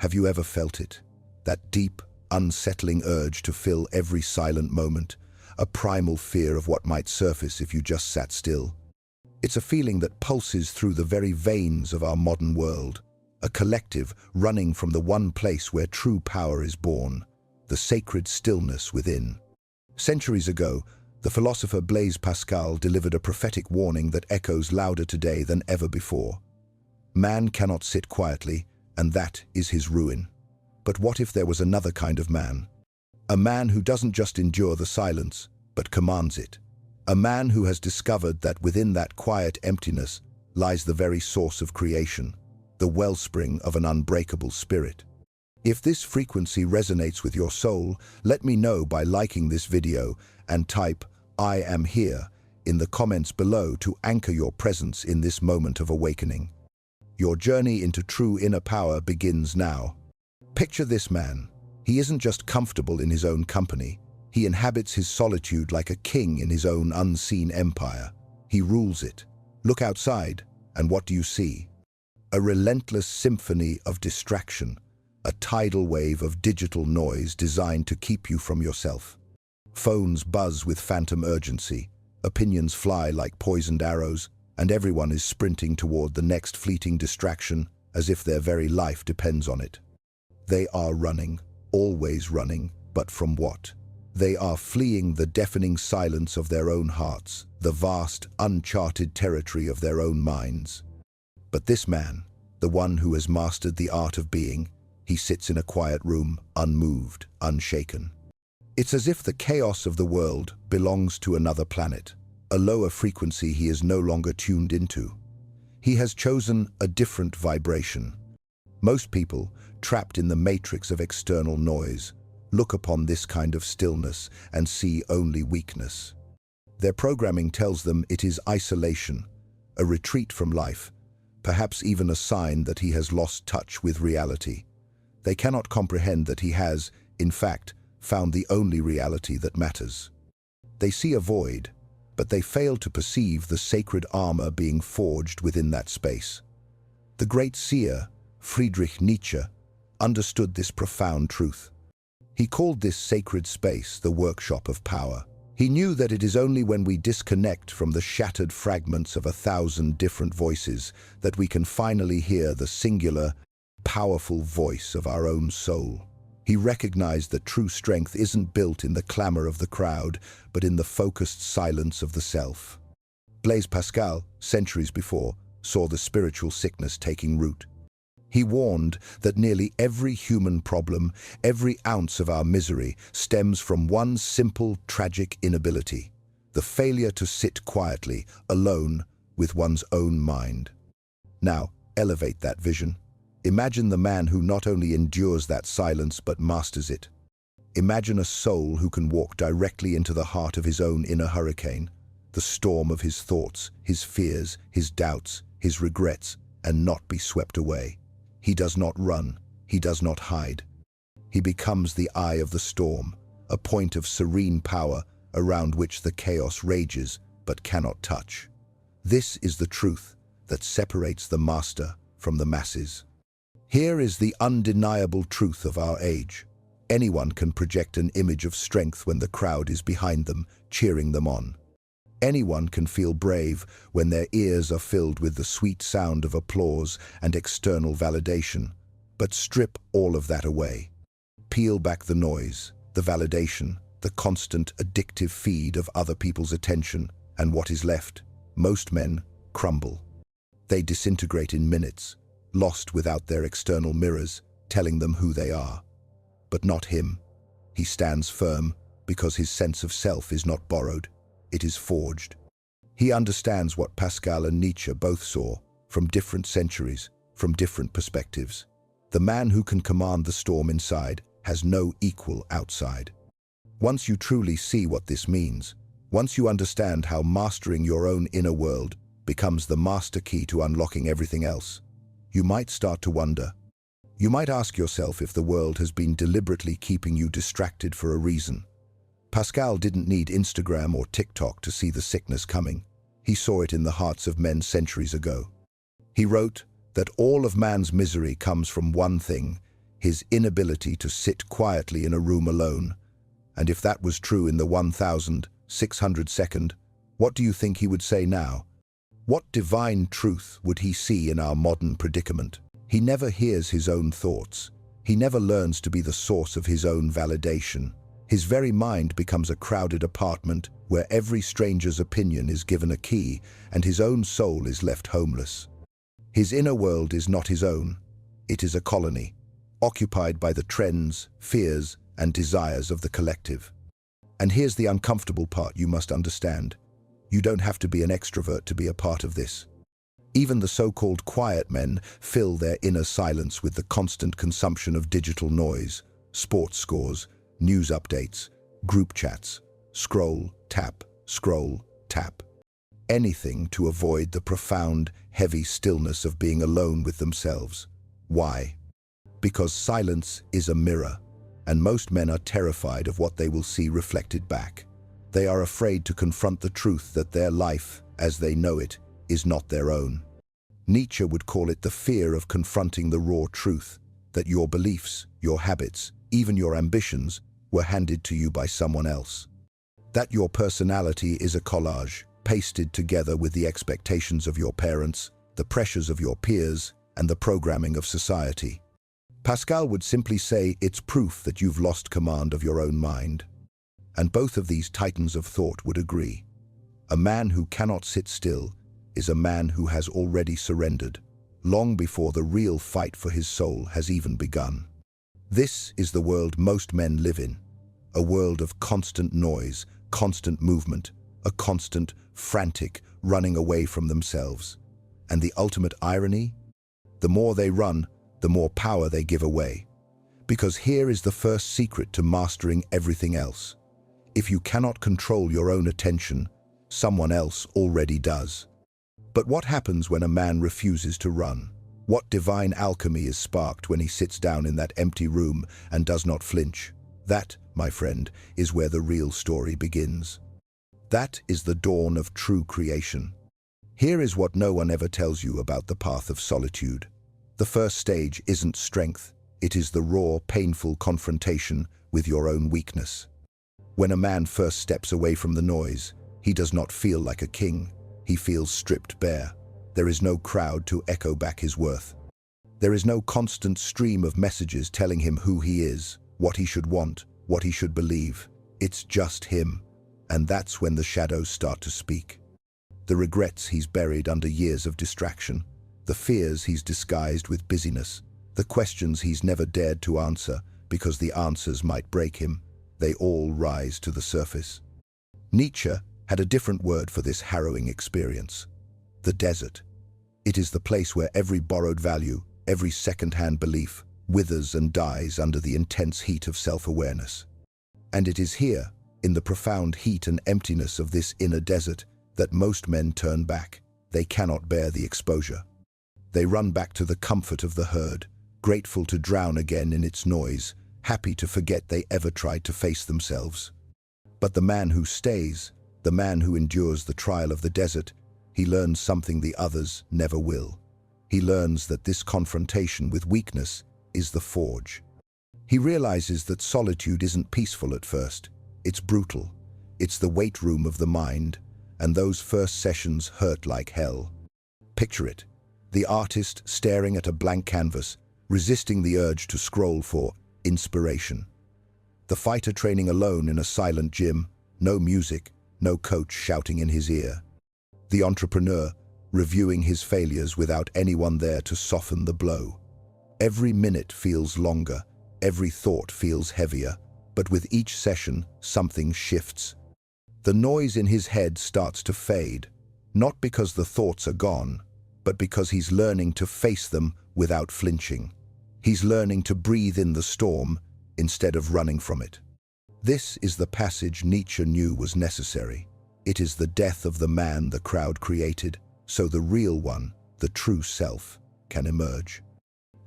Have you ever felt it? That deep, unsettling urge to fill every silent moment, a primal fear of what might surface if you just sat still. It's a feeling that pulses through the very veins of our modern world, a collective running from the one place where true power is born, the sacred stillness within. Centuries ago, the philosopher Blaise Pascal delivered a prophetic warning that echoes louder today than ever before. Man cannot sit quietly, and that is his ruin. But what if there was another kind of man? A man who doesn't just endure the silence, but commands it. A man who has discovered that within that quiet emptiness lies the very source of creation, the wellspring of an unbreakable spirit. If this frequency resonates with your soul, let me know by liking this video and type "I am here" in the comments below to anchor your presence in this moment of awakening. Your journey into true inner power begins now. Picture this man. He isn't just comfortable in his own company. He inhabits his solitude like a king in his own unseen empire. He rules it. Look outside, and what do you see? A relentless symphony of distraction, a tidal wave of digital noise designed to keep you from yourself. Phones buzz with phantom urgency, opinions fly like poisoned arrows, and everyone is sprinting toward the next fleeting distraction as if their very life depends on it. They are running, always running, but from what? They are fleeing the deafening silence of their own hearts, the vast, uncharted territory of their own minds. But this man, the one who has mastered the art of being, he sits in a quiet room, unmoved, unshaken. It's as if the chaos of the world belongs to another planet, a lower frequency he is no longer tuned into. He has chosen a different vibration. Most people, trapped in the matrix of external noise, look upon this kind of stillness and see only weakness. Their programming tells them it is isolation, a retreat from life, perhaps even a sign that he has lost touch with reality. They cannot comprehend that he has, in fact, found the only reality that matters. They see a void, but they fail to perceive the sacred armor being forged within that space. The great seer, Friedrich Nietzsche, understood this profound truth. He called this sacred space the workshop of power. He knew that it is only when we disconnect from the shattered fragments of 1,000 different voices that we can finally hear the singular, powerful voice of our own soul. He recognized that true strength isn't built in the clamor of the crowd, but in the focused silence of the self. Blaise Pascal, centuries before, saw the spiritual sickness taking root. He warned that nearly every human problem, every ounce of our misery, stems from one simple, tragic inability: the failure to sit quietly, alone, with one's own mind. Now, elevate that vision. Imagine the man who not only endures that silence but masters it. Imagine a soul who can walk directly into the heart of his own inner hurricane, the storm of his thoughts, his fears, his doubts, his regrets, and not be swept away. He does not run, he does not hide. He becomes the eye of the storm, a point of serene power around which the chaos rages but cannot touch. This is the truth that separates the master from the masses. Here is the undeniable truth of our age. Anyone can project an image of strength when the crowd is behind them, cheering them on. Anyone can feel brave when their ears are filled with the sweet sound of applause and external validation. But strip all of that away. Peel back the noise, the validation, the constant addictive feed of other people's attention, and what is left? Most men crumble. They disintegrate in minutes, lost without their external mirrors, telling them who they are. But not him. He stands firm because his sense of self is not borrowed, it is forged. He understands what Pascal and Nietzsche both saw, from different centuries, from different perspectives. The man who can command the storm inside has no equal outside. Once you truly see what this means, once you understand how mastering your own inner world becomes the master key to unlocking everything else, you might start to wonder. You might ask yourself if the world has been deliberately keeping you distracted for a reason. Pascal didn't need Instagram or TikTok to see the sickness coming. He saw it in the hearts of men centuries ago. He wrote that all of man's misery comes from one thing: his inability to sit quietly in a room alone. And if that was true in the 1602nd, what do you think he would say now? What divine truth would he see in our modern predicament? He never hears his own thoughts. He never learns to be the source of his own validation. His very mind becomes a crowded apartment where every stranger's opinion is given a key and his own soul is left homeless. His inner world is not his own. It is a colony, occupied by the trends, fears, and desires of the collective. And here's the uncomfortable part you must understand. You don't have to be an extrovert to be a part of this. Even the so-called quiet men fill their inner silence with the constant consumption of digital noise, sports scores, news updates, group chats, scroll, tap, anything to avoid the profound, heavy stillness of being alone with themselves. Why? Because silence is a mirror, and most men are terrified of what they will see reflected back. They are afraid to confront the truth that their life, as they know it, is not their own. Nietzsche would call it the fear of confronting the raw truth, that your beliefs, your habits, even your ambitions, were handed to you by someone else. That your personality is a collage, pasted together with the expectations of your parents, the pressures of your peers, and the programming of society. Pascal would simply say it's proof that you've lost command of your own mind. And both of these titans of thought would agree. A man who cannot sit still is a man who has already surrendered, long before the real fight for his soul has even begun. This is the world most men live in, a world of constant noise, constant movement, a constant, frantic running away from themselves. And the ultimate irony? The more they run, the more power they give away. Because here is the first secret to mastering everything else. If you cannot control your own attention, someone else already does. But what happens when a man refuses to run? What divine alchemy is sparked when he sits down in that empty room and does not flinch? That, my friend, is where the real story begins. That is the dawn of true creation. Here is what no one ever tells you about the path of solitude. The first stage isn't strength, it is the raw, painful confrontation with your own weakness. When a man first steps away from the noise, he does not feel like a king. He feels stripped bare. There is no crowd to echo back his worth. There is no constant stream of messages telling him who he is, what he should want, what he should believe. It's just him. And that's when the shadows start to speak. The regrets he's buried under years of distraction, the fears he's disguised with busyness, the questions he's never dared to answer because the answers might break him, they all rise to the surface. Nietzsche had a different word for this harrowing experience: the desert. It is the place where every borrowed value, every second-hand belief, withers and dies under the intense heat of self-awareness. And it is here, in the profound heat and emptiness of this inner desert, that most men turn back. They cannot bear the exposure. They run back to the comfort of the herd, grateful to drown again in its noise, happy to forget they ever tried to face themselves. But the man who stays, the man who endures the trial of the desert, he learns something the others never will. He learns that this confrontation with weakness is the forge. He realizes that solitude isn't peaceful at first. It's brutal. It's the weight room of the mind, and those first sessions hurt like hell. Picture it: the artist staring at a blank canvas, resisting the urge to scroll for inspiration. The fighter training alone in a silent gym, no music, no coach shouting in his ear. The entrepreneur reviewing his failures without anyone there to soften the blow. Every minute feels longer, every thought feels heavier, but with each session, something shifts. The noise in his head starts to fade, not because the thoughts are gone, but because he's learning to face them without flinching. He's learning to breathe in the storm instead of running from it. This is the passage Nietzsche knew was necessary. It is the death of the man the crowd created, so the real one, the true self, can emerge.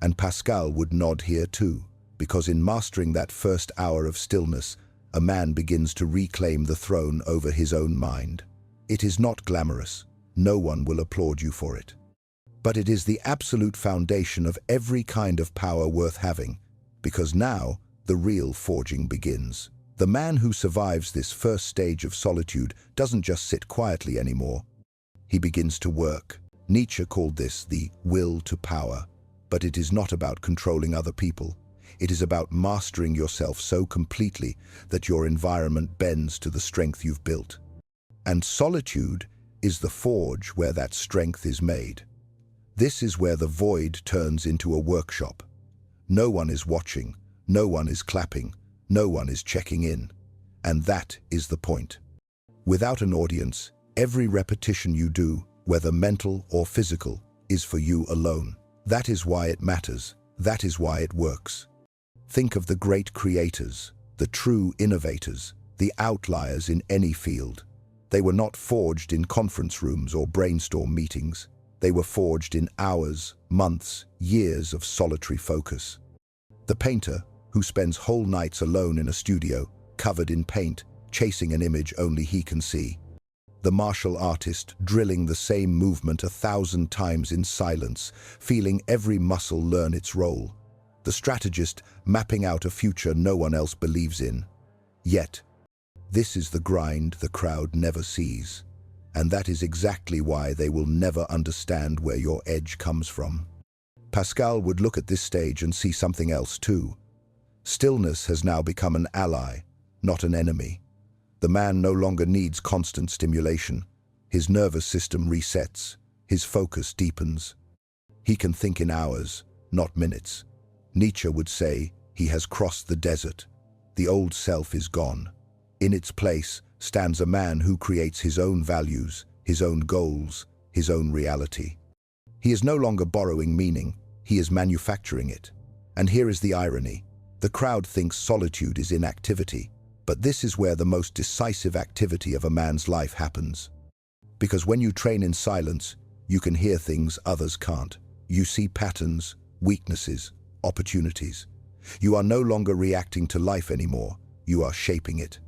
And Pascal would nod here too, because in mastering that first hour of stillness, a man begins to reclaim the throne over his own mind. It is not glamorous. No one will applaud you for it. But it is the absolute foundation of every kind of power worth having, because now the real forging begins. The man who survives this first stage of solitude doesn't just sit quietly anymore. He begins to work. Nietzsche called this the will to power, but it is not about controlling other people. It is about mastering yourself so completely that your environment bends to the strength you've built. And solitude is the forge where that strength is made. This is where the void turns into a workshop. No one is watching, no one is clapping, no one is checking in. And that is the point. Without an audience, every repetition you do, whether mental or physical, is for you alone. That is why it matters. That is why it works. Think of the great creators, the true innovators, the outliers in any field. They were not forged in conference rooms or brainstorm meetings. They were forged in hours, months, years of solitary focus. The painter, who spends whole nights alone in a studio, covered in paint, chasing an image only he can see. The martial artist, drilling the same movement 1,000 times in silence, feeling every muscle learn its role. The strategist, mapping out a future no one else believes in. Yet, this is the grind the crowd never sees. And that is exactly why they will never understand where your edge comes from. Pascal would look at this stage and see something else too. Stillness has now become an ally, not an enemy. The man no longer needs constant stimulation. His nervous system resets. His focus deepens. He can think in hours, not minutes. Nietzsche would say he has crossed the desert. The old self is gone. In its place stands a man who creates his own values, his own goals, his own reality. He is no longer borrowing meaning, he is manufacturing it. And here is the irony. The crowd thinks solitude is inactivity, but this is where the most decisive activity of a man's life happens. Because when you train in silence, you can hear things others can't. You see patterns, weaknesses, opportunities. You are no longer reacting to life anymore, you are shaping it.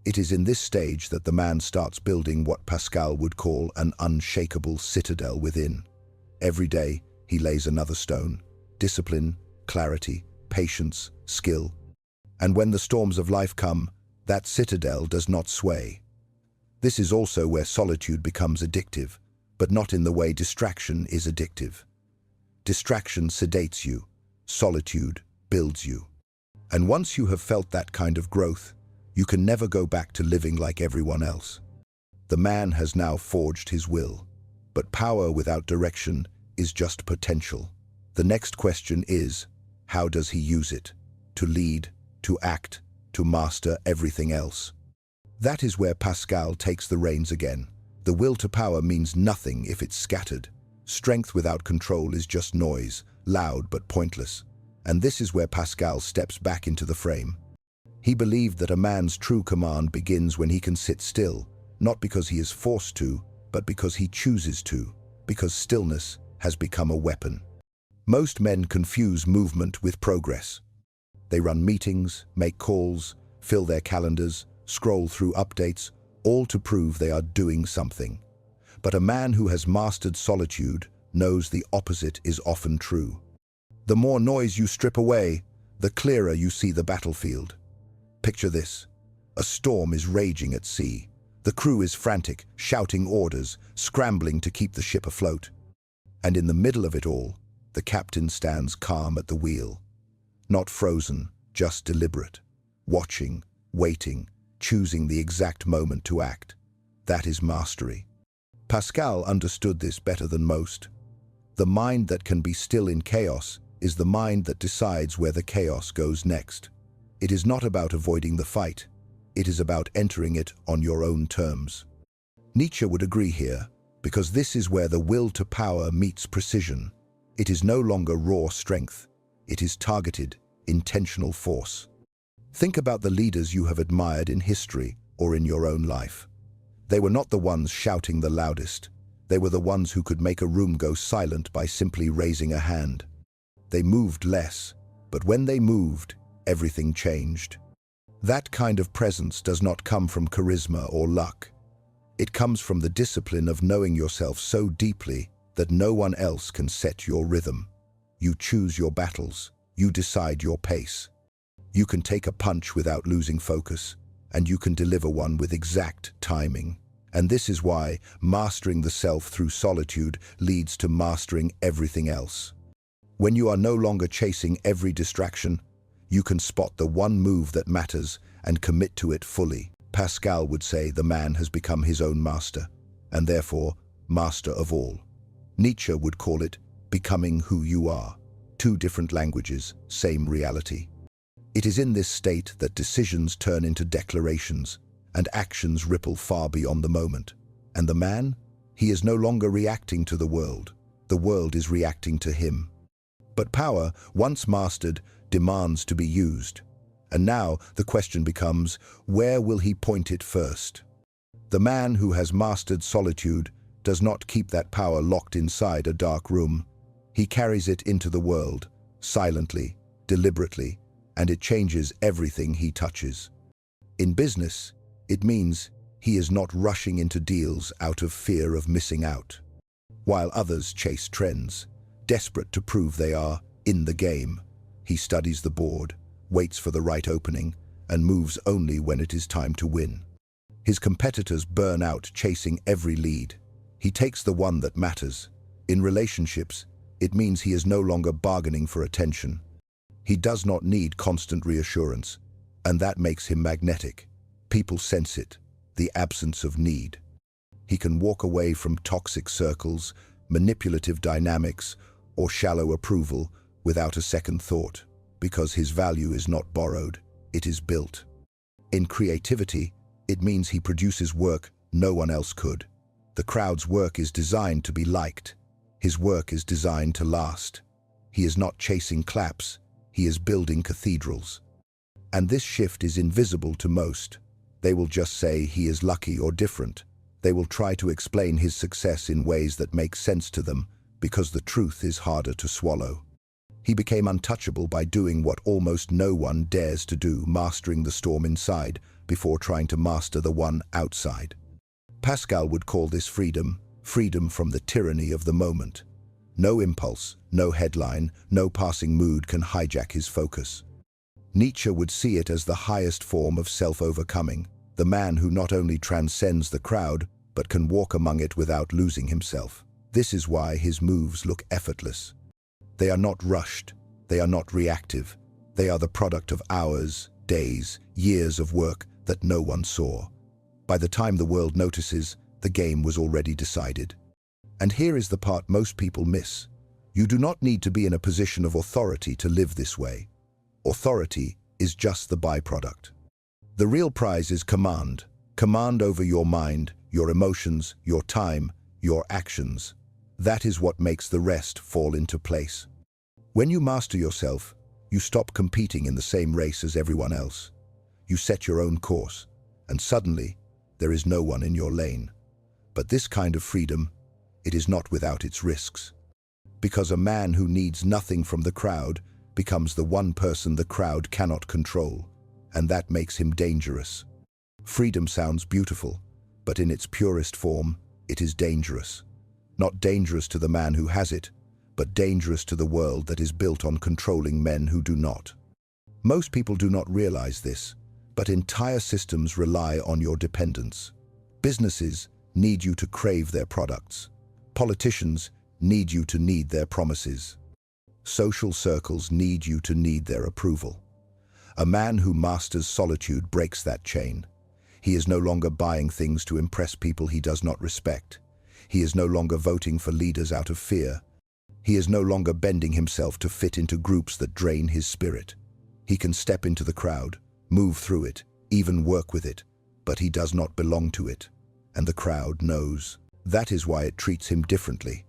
It is in this stage that the man starts building what Pascal would call an unshakable citadel within. Every day, he lays another stone. Discipline, clarity, patience, skill. And when the storms of life come, that citadel does not sway. This is also where solitude becomes addictive, but not in the way distraction is addictive. Distraction sedates you. Solitude builds you. And once you have felt that kind of growth, you can never go back to living like everyone else. The man has now forged his will, but power without direction is just potential. The next question is, how does he use it? To lead, to act, to master everything else. That is where Pascal takes the reins again. The will to power means nothing if it's scattered. Strength without control is just noise, loud but pointless. And this is where Pascal steps back into the frame. He believed that a man's true command begins when he can sit still, not because he is forced to, but because he chooses to, because stillness has become a weapon. Most men confuse movement with progress. They run meetings, make calls, fill their calendars, scroll through updates, all to prove they are doing something. But a man who has mastered solitude knows the opposite is often true. The more noise you strip away, the clearer you see the battlefield. Picture this. A storm is raging at sea. The crew is frantic, shouting orders, scrambling to keep the ship afloat. And in the middle of it all, the captain stands calm at the wheel. Not frozen, just deliberate. Watching, waiting, choosing the exact moment to act. That is mastery. Pascal understood this better than most. The mind that can be still in chaos is the mind that decides where the chaos goes next. It is not about avoiding the fight. It is about entering it on your own terms. Nietzsche would agree here, because this is where the will to power meets precision. It is no longer raw strength. It is targeted, intentional force. Think about the leaders you have admired in history or in your own life. They were not the ones shouting the loudest. They were the ones who could make a room go silent by simply raising a hand. They moved less, but when they moved, everything changed. That kind of presence does not come from charisma or luck. It comes from the discipline of knowing yourself so deeply that no one else can set your rhythm. You choose your battles, You decide your pace. You can take a punch without losing focus, and you can deliver one with exact timing. And this is why mastering the self through solitude leads to mastering everything else. When you are no longer chasing every distraction, you can spot the one move that matters and commit to it fully. Pascal would say the man has become his own master, and therefore master of all. Nietzsche would call it becoming who you are. Two different languages, same reality. It is in this state that decisions turn into declarations, and actions ripple far beyond the moment. And the man? He is no longer reacting to the world is reacting to him. But power, once mastered, demands to be used. And now the question becomes, where will he point it first? The man who has mastered solitude does not keep that power locked inside a dark room. He carries it into the world, silently, deliberately, and it changes everything he touches. In business, it means he is not rushing into deals out of fear of missing out, while others chase trends, desperate to prove they are in the game. He studies the board, waits for the right opening, and moves only when it is time to win. His competitors burn out chasing every lead. He takes the one that matters. In relationships, it means he is no longer bargaining for attention. He does not need constant reassurance, and that makes him magnetic. People sense it, the absence of need. He can walk away from toxic circles, manipulative dynamics, or shallow approval without a second thought, because his value is not borrowed, it is built. In creativity, it means he produces work no one else could. The crowd's work is designed to be liked. His work is designed to last. He is not chasing claps, he is building cathedrals. And this shift is invisible to most. They will just say he is lucky or different. They will try to explain his success in ways that make sense to them, because the truth is harder to swallow. He became untouchable by doing what almost no one dares to do, mastering the storm inside before trying to master the one outside. Pascal would call this freedom, freedom from the tyranny of the moment. No impulse, no headline, no passing mood can hijack his focus. Nietzsche would see it as the highest form of self-overcoming, the man who not only transcends the crowd, but can walk among it without losing himself. This is why his moves look effortless. They are not rushed, they are not reactive. They are the product of hours, days, years of work that no one saw. By the time the world notices, the game was already decided. And here is the part most people miss. You do not need to be in a position of authority to live this way. Authority is just the byproduct. The real prize is command. Command over your mind, your emotions, your time, your actions. That is what makes the rest fall into place. When you master yourself, you stop competing in the same race as everyone else. You set your own course, and suddenly, there is no one in your lane. But this kind of freedom, it is not without its risks. Because a man who needs nothing from the crowd becomes the one person the crowd cannot control, and that makes him dangerous. Freedom sounds beautiful, but in its purest form, it is dangerous. Not dangerous to the man who has it, but dangerous to the world that is built on controlling men who do not. Most people do not realize this, but entire systems rely on your dependence. Businesses need you to crave their products. Politicians need you to need their promises. Social circles need you to need their approval. A man who masters solitude breaks that chain. He is no longer buying things to impress people he does not respect. He is no longer voting for leaders out of fear. He is no longer bending himself to fit into groups that drain his spirit. He can step into the crowd, move through it, even work with it, but he does not belong to it. And the crowd knows. That is why it treats him differently.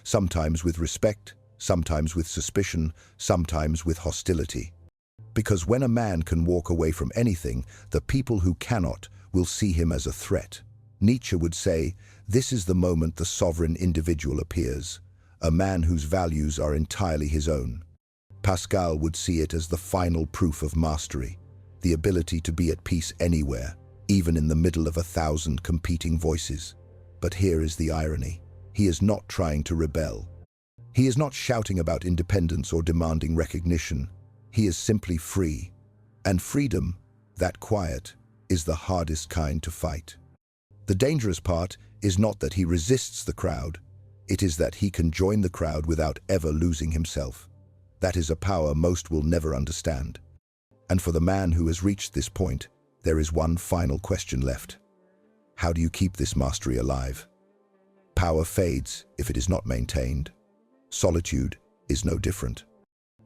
Sometimes with respect, sometimes with suspicion, sometimes with hostility. Because when a man can walk away from anything, the people who cannot will see him as a threat. Nietzsche would say, this is the moment the sovereign individual appears, a man whose values are entirely his own. Pascal would see it as the final proof of mastery, the ability to be at peace anywhere, even in the middle of 1,000 competing voices. But here is the irony. He is not trying to rebel. He is not shouting about independence or demanding recognition. He is simply free. And freedom, that quiet, is the hardest kind to fight. The dangerous part is not that he resists the crowd. It is that he can join the crowd without ever losing himself. That is a power most will never understand. And for the man who has reached this point, there is one final question left. How do you keep this mastery alive? Power fades if it is not maintained. Solitude is no different.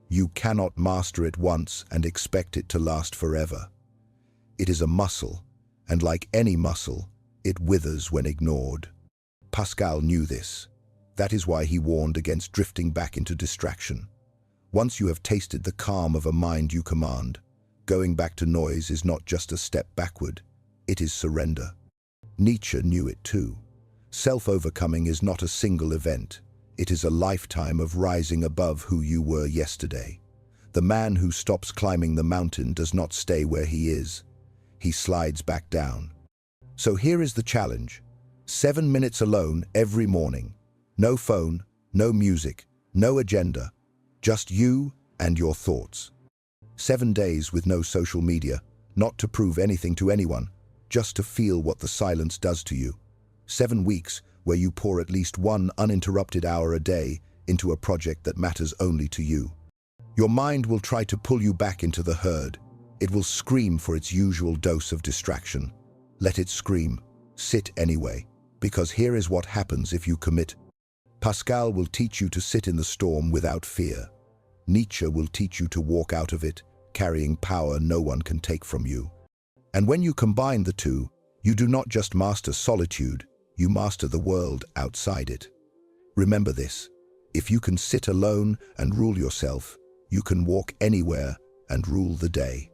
You cannot master it once and expect it to last forever. It is a muscle, and like any muscle, it withers when ignored. Pascal knew this. That is why he warned against drifting back into distraction. Once you have tasted the calm of a mind you command, going back to noise is not just a step backward, it is surrender. Nietzsche knew it too. Self-overcoming is not a single event. It is a lifetime of rising above who you were yesterday. The man who stops climbing the mountain does not stay where he is. He slides back down. So here is the challenge. 7 minutes alone every morning. No phone, no music, no agenda. Just you and your thoughts. 7 days with no social media, not to prove anything to anyone, just to feel what the silence does to you. 7 weeks where you pour at least one uninterrupted hour a day into a project that matters only to you. Your mind will try to pull you back into the herd. It will scream for its usual dose of distraction. Let it scream. Sit anyway, because here is what happens if you commit. Pascal will teach you to sit in the storm without fear. Nietzsche will teach you to walk out of it, carrying power no one can take from you. And when you combine the two, you do not just master solitude, you master the world outside it. Remember this, if you can sit alone and rule yourself, you can walk anywhere and rule the day.